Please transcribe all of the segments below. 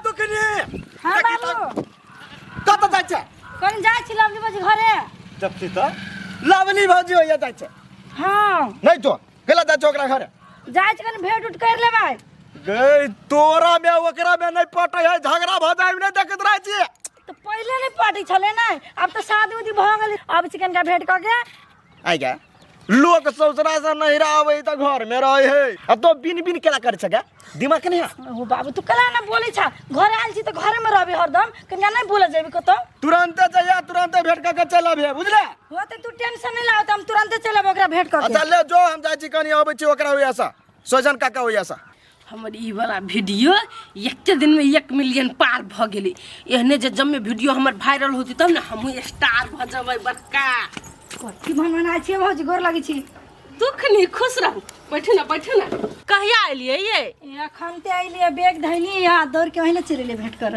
दुखनी हां बाबू कत जाय छै कोन जाय छी लवली बाजी घरे जबकि त लवली भौजी होइया जाय छै हां नहीं तो गेला जाय छै ओकरा घरे जाय छी कन भेट उठ कर लेबै गई तोरा में ओकरा में नहीं पटै है झगड़ा भ जाय नहीं देखत रहै छी तो पहले नहीं पार्टी छले नहीं अब तो शादी उदी भ गेल अब चिकन का भेंट क के आइ गे लोग ससुरा से नहीं रहबै त घर में रहे है अब तो बिन बिन केला कर छगे दिमाग नहीं है ओ बाबू तू कला ना बोले छा घर आइल छी तो घर में रहबे हरदम कन्या नहीं बोले जेबी कतो तुरंत जइया तुरंत भेंट क के चल आबे बुझले होते तू टेंशन नहीं लाओ हम तुरंत चलब ओकरा भेंट क के अच्छा ले जो हम जाय छी कनी आबै छी ओकरा होइया सा सोजन काका होइया सा हमर ई वाला वीडियो एक दिन में 1 मिलियन पार भ गेली एहने जे जम्मे वीडियो हमर वायरल होती तब ना हम स्टार भ जबै बड़का कथि भनना छी भौजी गोर लागी छी दुख नहीं खुश रहू बैठे ना कहिया आइलिए ये एखन ते आइलिए बैग धैली या दौड़ के ओहिने चले भेंट कर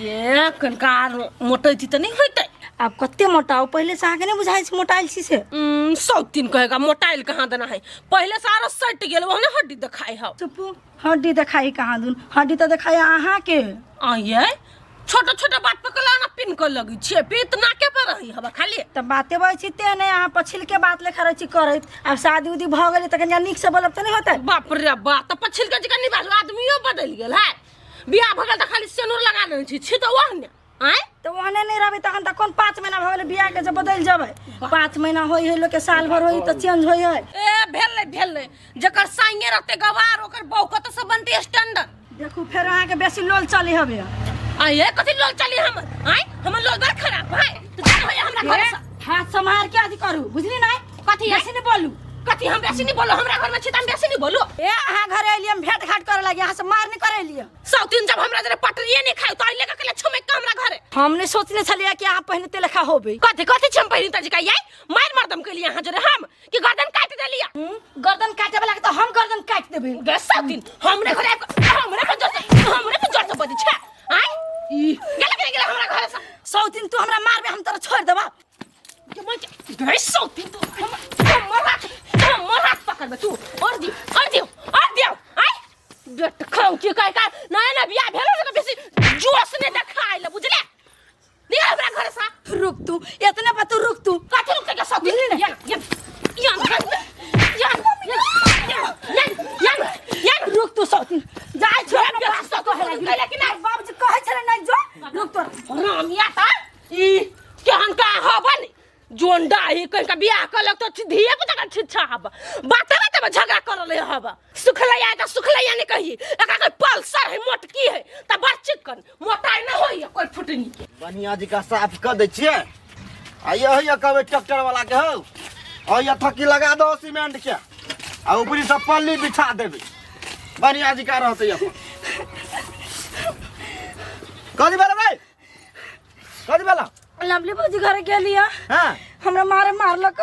ये कनकार मोटैती त नहीं होइते आप कत्ते मोटाओ पहले से आगे नहीं बुझाई छी मोटाइल छी से सौतीन कहेगा मोटाइल कहाँ देना है पहले सारा सट गेल वहने हड्डी दिखाई हो चुप हड्डी दिखाई कहाँ दून हड्डी तो दिखाई आहा के आइए छोटा छोटा बात पे कलाना पिन कर लगी छे पीत नाके पर रही हवा खाली त बाते बय छी ते ने यहाँ पछिल के बात लेखा रही छी करत अब शादी उदी भ गेली त कन्या निक से बोलब त नहीं होता बाप रे बाप त पछिल के जगह निभाल आदमियो बदल गेल है बियाह भ गेल त खाली सेनुर लगा लेने छी त वहने आय तो वहने नहीं रहबे तखन त कोन 5 महीना भ गेले बियाह के जब बदल जबै 5 महीना होई है लोग के साल भर होई त चेंज होई है ए भेले जकर साइए रहते गवार ओकर बहू कत से बनते स्टैंडर्ड देखू फेर अहाँ के बेसी लोल चली हबे आइए कथि लोल चली हमर लोल बड़ खराब है तो जान होय हमरा घर से हाथ संभाल के आदि करू बुझली नहीं कथि बेसी नहीं बोलू कथि हम बेसी नहीं बोलो हमरा घर में छी त हम बेसी नहीं बोलो ए अहाँ घरे एलिए हम भेंट घाट करे लगे यहाँ से मार नहीं करे लिए सौतीन जब हमरा जरे पटरिए नहीं खाई तो आइले के छमे हमरा घरे हमने सोचने छलिए कि आप पहले ते लेखा होबे कथि छम पहिनी त जिका याई मार मर्दम के लिए यहाँ जरे हम कि गर्दन काट देलिया गर्दन काटे वाला के तो हम गर्दन काट देबे गे सौतीन हमरे के जोर से बदी छे आई गेला हमरा घर से सौतीन तू हमरा मारबे हम तोरा छोड़ देबा गे सौतीन तू मर पकड़बे तू और दियो आई बेट खाऊ के का ना बियाह भेलो से बेसी जोश ने देखाइले बुझले निकल हमरा घर से रुक तू इतने पर तू रुक तू कथि रुक के सौतीन यान रुक तू सौतीन जाय छोड़ के रास्ता तो है लेकिन बाबूजी कहे छले नहीं जो रुक तो रामिया ता ई केहन का हबन जोंडा ही कहीं का बियाह करलक तो धिए पुता का छिछा हब बात में झगड़ा करले हब सुखलैया त सुखलैया ने कही एका कोई पल्सर है मोटकी है त बड़ चिकन मोटाई न होई कोई फुटनी के बनिया जी का साफ कर दे छिए आ यही कहबे ट्रैक्टर वाला के हो और ये थकी लगा दो सीमेंट के आ ऊपरी से पल्ली बिछा देबे बनिया जी का रहते ये कथि भेल भाई कथि भेल लवली बाबूजी घरे गेलिए हां हमरा मारलक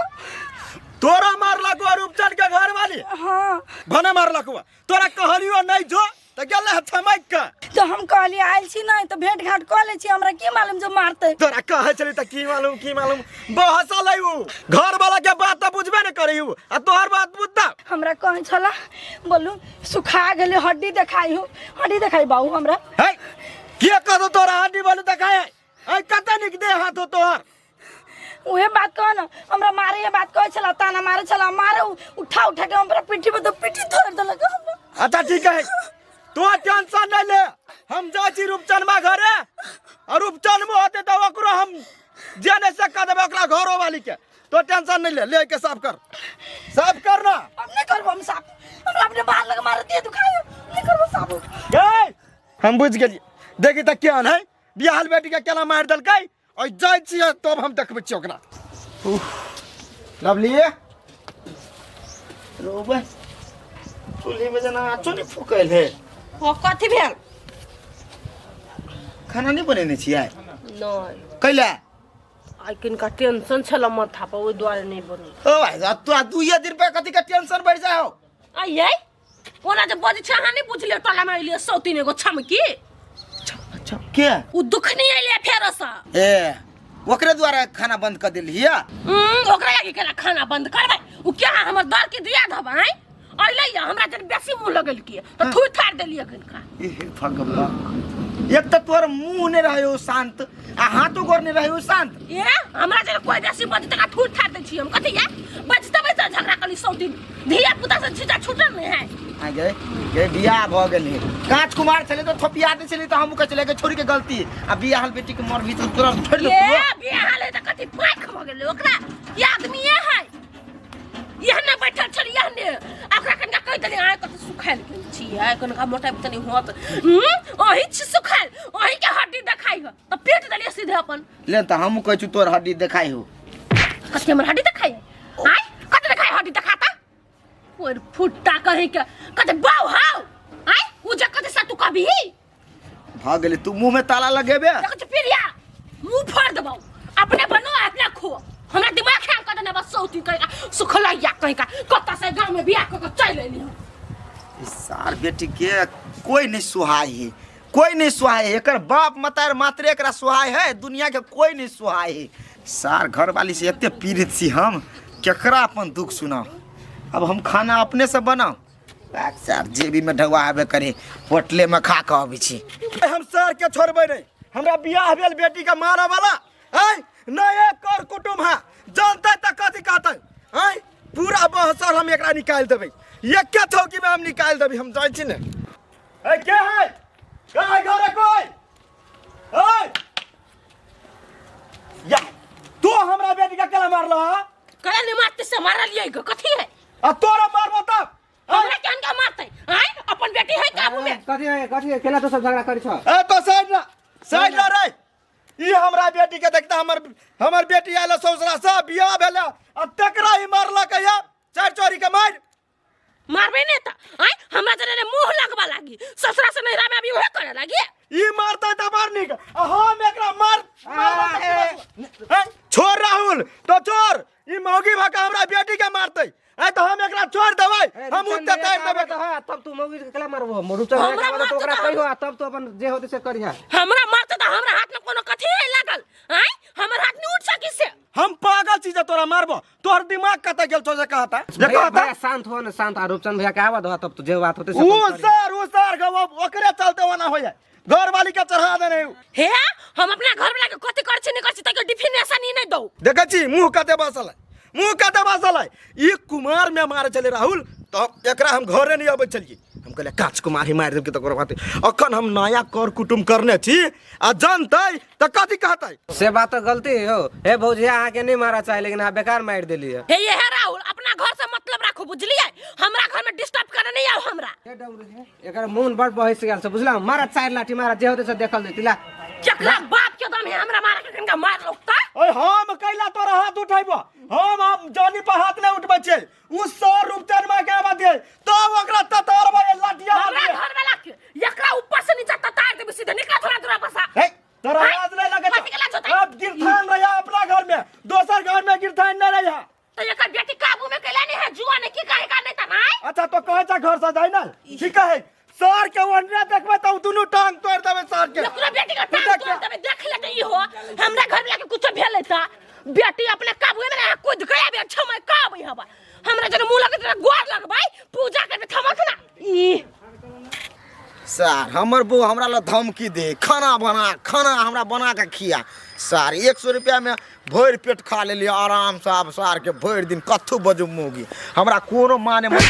तोरा मारलक और उपचन के घर वाली हां भने मारलक तोरा कहलियो नहीं जो त गेले थमक के तो हम कहलिए आइल छी नहीं तो भेंट घाट क ले छी हमरा की मालूम जो मारते तोरा कहे चली त की मालूम बहसल है उ घर वाला के बात त बुझबे न करी उ आ तोहर बात बुझता हमरा कहे छला बोलू सुखा गेले हड्डी देखाई बाऊ हमरा है के कह तोरा हड्डी बोलू देखाए आई कत निक दे हाथ हो तोहर उहे बात कह ना हमरा मारे ये बात कहे छला ताना मारे छला मारे उठा के हमरा पीठी पे तो पीठी तोड़ देलक अच्छा ठीक है तो टेंशन नहीं ले हम जाची रूपचनमा घरे और रूपचनमा होते तो ओकरो हम जाने से कह देबे ओकरा घरो वाली के तो टेंशन नहीं ले के साफ कर ना हम नहीं करबो हम साफ हमरा अपने बाहर लग मार दिए दुखायो नहीं करबो साफ ए हम बुझ गेली देखी त केहन है बियाहल बेटी के केला मार देलकै और जाय छी तब हम देखबै छी ओकरा लवली रोबे चूल्ही में जना चुनी फुकल है ओ कथि भेल खाना नहीं बनेने छियै नहीं कैला आई किनका टेंशन छला माथा पर ओइ द्वारे नहीं बनी ओ भाई तू दुइये दिन पे कथि का टेंशन बढ़ जाओ आइए ओना जे बजे छ हां नहीं पूछले टोला में आइले सौतीन एगो छमकी अच्छा के उ दुख नहीं आइले फेरसा ए ओकरे द्वारा खाना बंद कर देलिए ओकरा लागी केला खाना बंद करबै उ क्या हमर दर के दिया धबै आइले हमरा जन बेसी मुंह लगल की तो थुइ थार देलिए कनका ए भगवान एक तो तोर मुंह नहीं रहे हो शांत आ हाथों गोर नहीं रहे हो शांत। ये हमरा जे कोई बेसी बजते का ठूठ ठाड़ दे छी हम कथि या बजते बजते झगड़ा कली सौती धिया पुता से छीटा छूटल नहीं है। आ गए बियाह भ गेल कांच कुमार चले तो थोपिया दे चले तो हम कह चले के छोरी के गलती आ बियाह हाल बेटी के मर भी तो तुरंत छोड़ दे। ये बियाह हाल त कथि पाख भ गेल ओकरा ये आदमी ये है यह ना बैठल छली यह ने ओकरा कनका कह देली आय कत सुखाल गेल छी आय कनका मोटा तनी होत ओही छी सुखाल ओही के हड्डी देखाई हो त पेट देली सीधे अपन ले त हम कह छु तोर हड्डी देखाई हो कथि हमर हड्डी देखाई आय कत देखाई हड्डी देखाता और फुट्टा कहे के कत बाव हाउ आय उ जे कत सा तू कभी भ गेले तू मुंह में ताला लगेबे देख पिरिया मुंह फाड़ दबाओ अपने बनो अपने खो हमरा दिमाग खराब कर देना बस सौती कहेगा सुखलैया कहेगा कत से गांव में बियाह क चल लेली सार बेटी के कोई नहीं सुहाय है कोई नहीं सुहाय है एकर बाप मतार मात्र एकरा सुहाय है दुनिया के कोई नहीं सुहाय है। सार घर वाली से एते पीड़ित छी हम केकरा अपन दुख सुनाओ अब हम खाना अपने से बनाओ सार जेबी में ढवाबे करे होटले में खा के आबे छी हम सर के छोड़बे नहीं हमरा बियाह भेल बेटी का मारा वाला है नए कर कुटुम है जानते त कथि कहते हैं पूरा बहसर हम एकरा निकाल देबे ये क्या थौकी में हम निकाल देबे हम जाय छी ने ए के है गाय घरे कोई ए या तू हमरा बेटी का केला मारला करे ने मारते से मारलिए कथि है आ तोरा मारबो तब हमरा केन का मारते आय अपन बेटी है काबू में कथि केला तो सब झगड़ा करै छ ए तो साइड ला रे ई हमरा बेटी के देखता हमर बेटी आइला ससुरा से बियाह भेला आ तकरा ही मारला कहिया चार चोरी के मारबे ने त आय हमरा जरे मुंह लगबा लागी ससुरा से नहिरा में अभी ओहे करे लागी ई मारता त मारनी का हम एकरा मार छोड़ राहुल तो छोड़ ई मौगी भाका हमरा बेटी के मारते ए तो हम एकरा छोड़ देबै हम उते तैर देबै तब तू मौगी के केला मारबो मोरू चल तो ओकरा कहियो तब तो अपन जे होते से करिया हमरा मारते त हमरा हाथ में कोनो कथि है लागल आय हमर हाथ नहीं उठ सकी से हम पागल चीज तोरा मारबो तोहर दिमाग कत गेल तो जे कहता जे कहता शांत हो न शांत रूपचंद भैया के आवा दो तब तो जे बात होते से उ सर गवा ओकरे चलते वना हो जाए घर वाली के चढ़ा देने हे हम अपना घर वाला के कथि कर छी नहीं कर छी त डिफिनेशन ही नहीं दो देखै छी मुंह कते बसल है ई कुमार में मारे चले राहुल तो एकरा हम घरे नहीं आबै चलिए हम कहले काच कुमार ही मार देब के तो बात अखन हम नया कर कुटुम करने छी आ जानतै त कथि कहतै से बात तो गलती हो हे भौजिया आके के नहीं मारा चाहे लेकिन आ बेकार मार देली है हे ये है राहुल अपना घर से मतलब रखो बुझलिए हमरा घर में डिस्टर्ब करे नहीं आओ हमरा एकर मुंह बड़ बहस गेल से बुझला मारा चार लाठी मारा जे होते से देखल देतिला चकला बाप के दम है हमरा मार के कनका मार लोगता ओए हम कैला तोरा हाथ उठाइबो हम जानी पर हाथ नहीं उठबै छै उ 100 रुपया में के बात तो ओकरा ततारबे लाठिया हमरा घर वाला के एकरा ऊपर से नीचे ततार देबे सीधे निकला थोड़ा दूर बसा हे तोरा लाज नहीं लगे अब गिरथान रहा अपना घर में दोसर घर में गिरथान नहीं रहा तो ये बेटी काबू में कैला नहीं है जुआ ने की कहे का नहीं था ना अच्छा तो कहे छ घर से जाय ना ठीक है सर के वनरे देखबे त दुनु टांग तोड़ देबे सर के एकरा बेटी का टांग तोड़ देबे देख ले त ई हो हमरा घर वाला के कुछ भेलै त बेटी अपने काबू में रहा कूद गया बे छमय काबू हबा हमरा जने मुंह लगे गोर लगबै पूजा करबे थमक ना ई सर हमर बहू हमरा ल धमकी दे खाना हमरा बना के खिया सर 100 रुपया में भर पेट खा लेली आराम से अब सर के भर दिन कथु बजू मोगी हमरा कोनो माने मत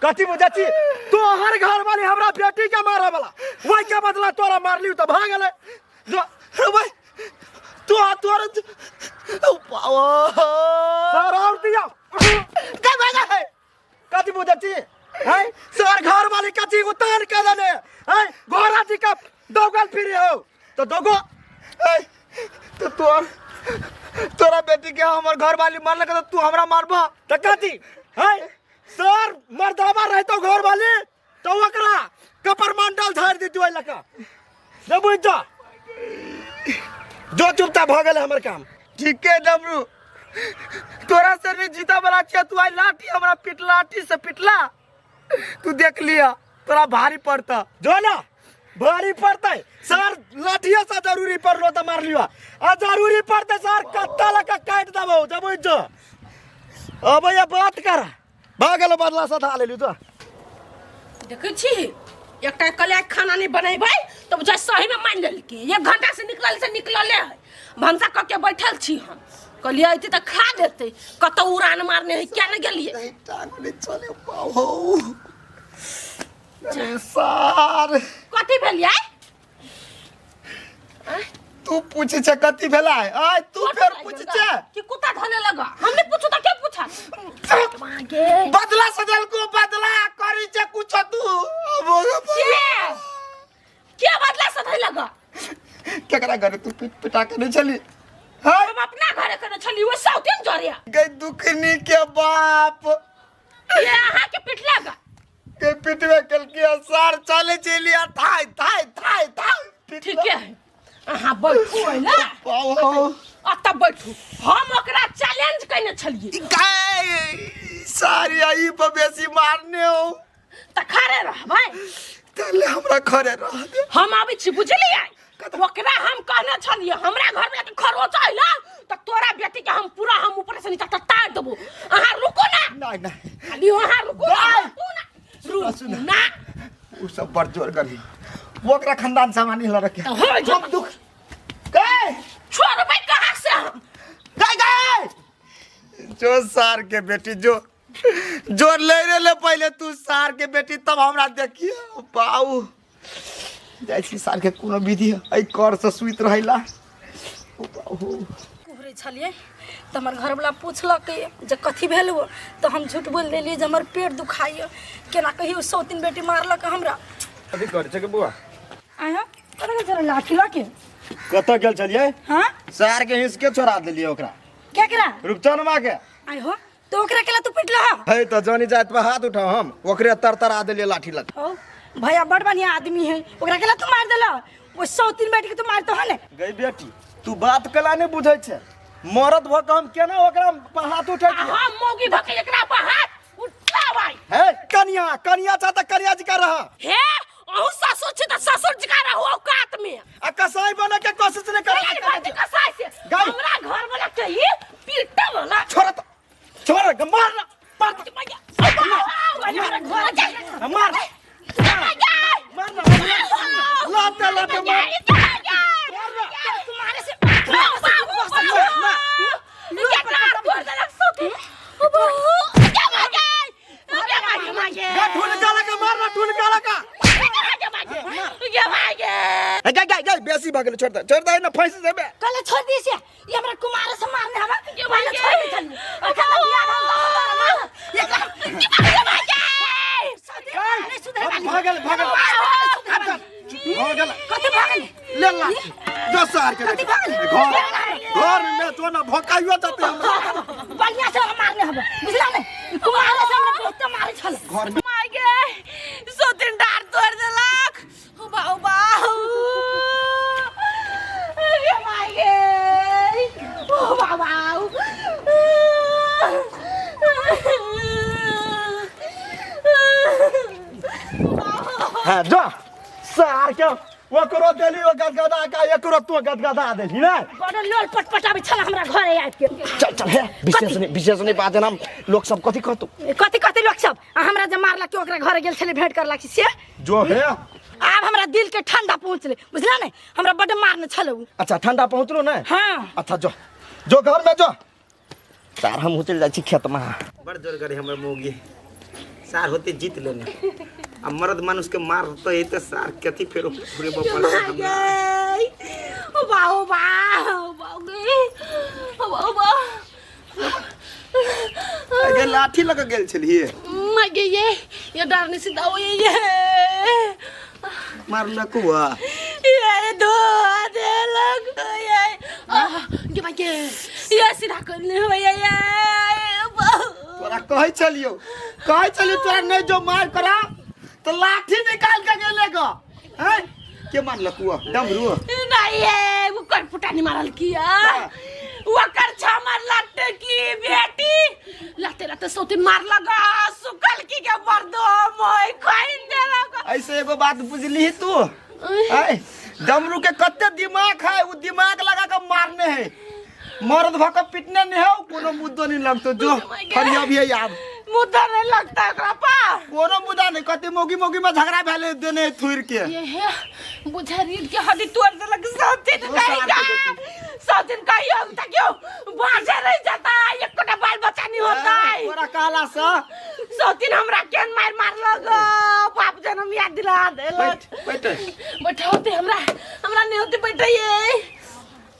कथी बुझाची तो हर घर वाली हमरा बेटी के मारे वाला वही के बदला तोरा मारली तो भाग गेले भाई तोर पावा सर और दिया का भागा है कथी बुझाची है सर घर वाली कथी उतार के देने है घोड़ा जी का दोगल फिरे हो तो दोगो तो तोरा बेटी के हमर घर वाली मारल के तू हमरा मारबा त कथी है सर मर्दावा रहतो घर वाली तो ओकरा कपर मंडल धार दी तू लका न बुझ जा जो चुपचाप भ गेल हमर काम ठीक है डबरू तोरा से नहीं जीता बला छ तू आई लाठी हमरा लाठी से पिटला तू देख लिया तोरा भारी पड़ता जो ना भारी पड़ता है सर लाठिया सा जरूरी पड़लो तो मार लियो आ जरूरी पड़ते सर कत्ता लगा काट दबो जब जो अब ये बात कर भागल बदला सा था ले लियो तो देखे छी एकटा कले खाना नहीं बनेबै तो जै सही में मान लेल की 1 घंटा से निकलले है भंसा क के बैठल छी हम कहलिए आइती त खा देते कत उड़ान मारने है क्या न गेलिए टांग नहीं चले पाओ अरे सर कथी भेलिए तू पूछे छ कथी भेला है आय तू फिर पूछ छ कि कुत्ता धने लगा हमने पूछो त के पूछा मागे बदला सदल को बदला करी छ कुछ तू क्या बदला से धने लगा केकरा घरे तू पिटा के नहीं चली हां हम अपना घरे करे छली वो साउथन जरिया गई दुखनी के बाप ये आहा के पिट लगा के पिटवे कल के सर चले चलिया थाई थाई थाई थाई ठीक है आहा बैठू है ना पाओ अत बैठू हम ओकरा चैलेंज कइने छलिए गाय सारी आई पर बेसी मारने हो त खरे रह भाई तले हमरा खरे रह दे हम आबै छी बुझलिए ओकरा हम कहने छलिए हमरा घर में खरोच आइला त तोरा बेटी के हम पूरा हम ऊपर से नीचे तार देबो आहा रुको ना नहीं नहीं खाली वहां रुको ना उ सब बड़ जोर गली ओकरा खानदान सामानी ल रखे तो हो जा। हम दुख गए छोड़ भाई कहां से हम गए जो सार के बेटी जो ले रे ले पहले तू सार के बेटी तब हमरा देखिए पाऊ जैसी सार के कोनो विधि है कर से सुइत रहिला घुरे छलिए त हमर घर वाला पूछलक जे कथी भेल हो तो हम झूठ बोल देलिए जे हमर पेट दुखाइए केना कहियो सौतीन बेटी मारलक हमरा अभी कर छ के बुआ आया करे जरा लाठी लाके कत गेल छलिए हां सार के हिस के छोड़ा देलिए ओकरा क्या करा रुपचनमा के आय हो तो ओकरा केला तू पिटला है त जानी जात पे हाथ उठाओ हम ओकरे तरतरा देलिए लाठी लग हो भैया बड़ बढ़िया आदमी है ओकरा केला तू मार देला वो सौतीन बेटी के तू मारतो है ने गई बेटी तू बात कला नहीं बुझै छे मरद भ के हम केना ओकरा पे हाथ उठै छी हम मोगी भके एकरा पे हाथ उठा भाई है कन्या कन्या चा त कन्या जी का रहा हे अहू ससुर छी त ससुर जी का रहो औकात में आ कसाई बने के कोशिश नहीं नहीं बात कर कसाई से गाय। हमरा घर वाला चाहिए पीटा वाला छोड़ के मार मार लाते लाते मार तुम्हारे से ठुनकाला का गई बेसी भागले छोड़ दे ना फंस जेबे कल छोड़ दी से ये हमरा कुमार से मारने हवा पहले छोड़ दी चल अखला बियाह भागल कते भागल ले ला जो सार के घर में तो ना भकाइयो जाते हम बढ़िया से मारने हवा बुझला नहीं कुमार से हमरा बहुत मारे छल घर में मागे सोतिन डार तोड़ देलक बाऊ बाऊ अरे मागे ओ बाऊ हां जो सार के वो करो देली वो गदगदा का एक करो तू गदगदा देली ना बड़ लोल पटपटाबे छल हमरा घरे आइ के चल है विशेष नहीं बात नाम लोग सब कथी कहतो कथी लोग सब हमरा जे मारला के ओकरा घरे गेल छले भेंट करला से जो है आब हमरा दिल के ठंडा पहुंचले बुझला नहीं हमरा बड़ मारने छले अच्छा ठंडा पहुंचलो ना हां अच्छा जो घर में जो सार हम उचल जाई छी खेत में बड़ जोर करे हमर मोगी सार होते जीत लेने अब मर्द मानुष के मार तो ये तो सार कथी फेरो पूरे बपल ओ बाऊ बाऊ गे ओ बाऊ अगे लाठी लग गेल छलिए मागे ये डरने से दाओ ये मारला कुआ ये दो दे लग ये मागे ये सीधा करने हो ये तोरा कहै छलियो तोरा नहीं जो मार करा तो लाठी निकाल के गेलेगा हैं के मारला कुआ डमरू नहीं है वो कर फुटानी मारल किया वो कर छमर लट्टे की बेटी लते सोते मार लगा सुकल की के मर्दो मोय खाइन दे लगा ऐसे एगो बात बुझली तू ऐ, डमरू के कत्ते दिमाग है, वो दिमाग लगा कर मारने है, मर्द भक पिटने नहीं है, कोनो मुद्दो नहीं लगतो जो फरिया भी है याद मुद्दा नहीं लगता है पापा। कोनो मुद्दा नहीं, कत्ते मोगी मोगी में झगड़ा भेले देने थुर के ये है बुझारील के हड्डी तोड़ दे लग सौतीन कहेगा, सौतीन कहियो त क्यों बाजे नहीं जाता, एक कोटा बाल बच्चा नहीं होता है। तोरा काला सा सौतीन हमरा केन मार मार लगो, बाप जन्म याद दिला दे। बैठ बैठाओते हमरा नहीं होती बैठाइए,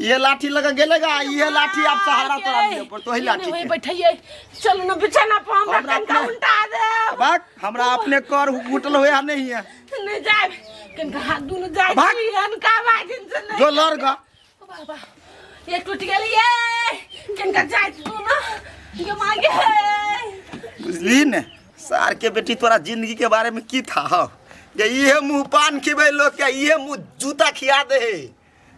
ये लाठी लगा गेलेगा, ये लाठी आप सहारा तोरा लिए पर तो ही लाठी वही के। बैठाइए, चलो ना बिछाना पर हमरा हमरा कनका अपने- उल्टा दे। भाग, हमरा अपने कर घुटल होया नहीं है, नहीं जाए कनका हाथ दोनों जाए भाग। कनका बाजिन से नहीं जो लड़गा बाबा ये टूट गई कनका जाए तू ना ये मांगे बुझली ने सार के बेटी तोरा जिंदगी के बारे में की था हो ये मुंह पान खिबे लोग के, ये मुंह जूता खिया दे है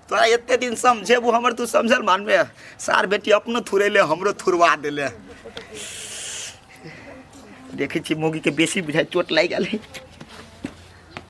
तोरा एते दिन समझे वो हमर तू समझल मानबे, सार बेटी अपनो थुरेले हमरो थुरवा देले। देखे छी मोगी के बेसी बुझाई चोट लागि गेल है।